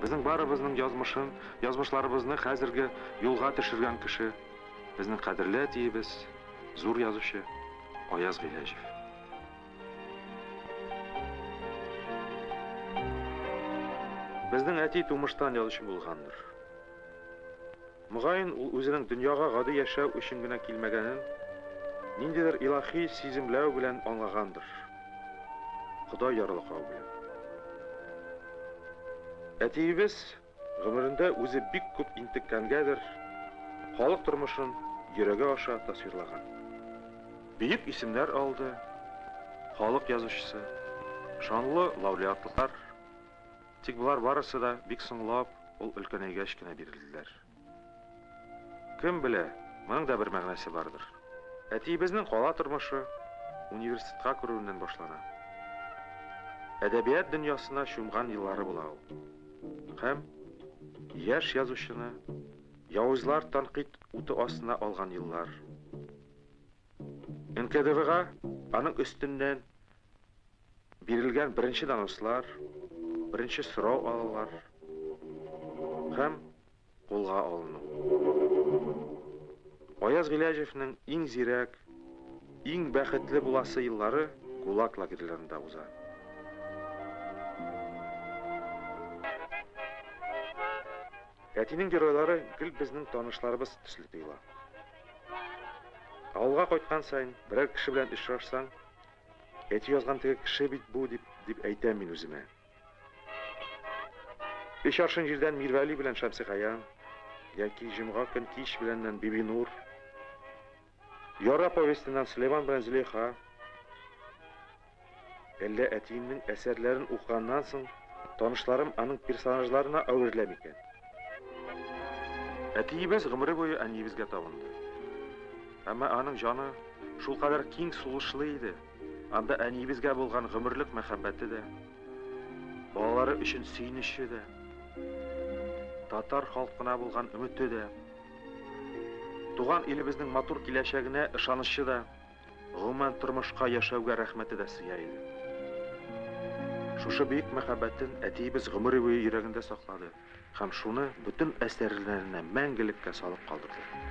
Безнең барыбызның язмышын, язмышларыбызны хәзерге юлга төшергән кеше, безнең кадерле әтиебез, зур язучы Аяз Гыйләҗев. Безнең әти тумыштан язучы булгандыр. Мөгаен ул үзенең дөньяга гади яшәү өчен генә килмәгәнен, ниндидер илаһи сиземләү белән аңлагандыр. Ходай ярлыклау белән. Әтиебез гомерендә үзе бик күп интеккәнгәдер, халык тормышын йөрәге аша тасвирлаган. Бөек исемнәр алды, халык язучысы, шанлы лауреатлар. Тик булар барысы да бик соңлап ул өлкәнәйгәч кенә бирелделәр. Кем белә, моның да бер мәгънәсе бардыр. Әтиебезнең кала тормышы университетка керүеннән башлана. Әдәбият дөньясына чумган еллары була ул. Һәм яшь язучыны явызлар танкыйт уты астына алган еллар. НКВДга аның өстеннән бирелгән беренче донослар, беренче сорау алалар һәм кулга алыну. Аяз Гыйләҗевнең иң зирәк, иң бәхетле буласы еллары ГУЛАГ лагерьләрендә уза. Әтинең геройлары гел безнең танышларыбыз төсле тоела. Авылга кайткан сайын берәр кеше белән очрашсаң, әти язган теге кеше бит бу дип әйтәм мин үземә. 5 аршын җирдән Мирвәли белән Шәмсигаян, яки җомга көн кич беләннән Бибинур, Яра повестеннән Сөләйман белән Зөлейха, әллә әтиемнең әсәрләрен укыганнан соң танышларым аның персонажларына әвереләм икән. Әтиебез гомере буе әниебезгә табынды. Әмма аның җаны шулкадәр киң сулышлы иде. Анда әниебезгә булган гомерлек мәхәббәте дә, балалары өчен сөенече дә, татар халкына булган өмете дә, туган илебезнең матур киләчәгенә ышанычы да, гомумән тормышка яшәүгә рәхмәте дә сыя иде. Шушы бөек мәхәббәтен әтиебез гомере буе йөрәгендә саклады һәм шуны бөтен әсәрләренә мәңгелеккә салып калдырды.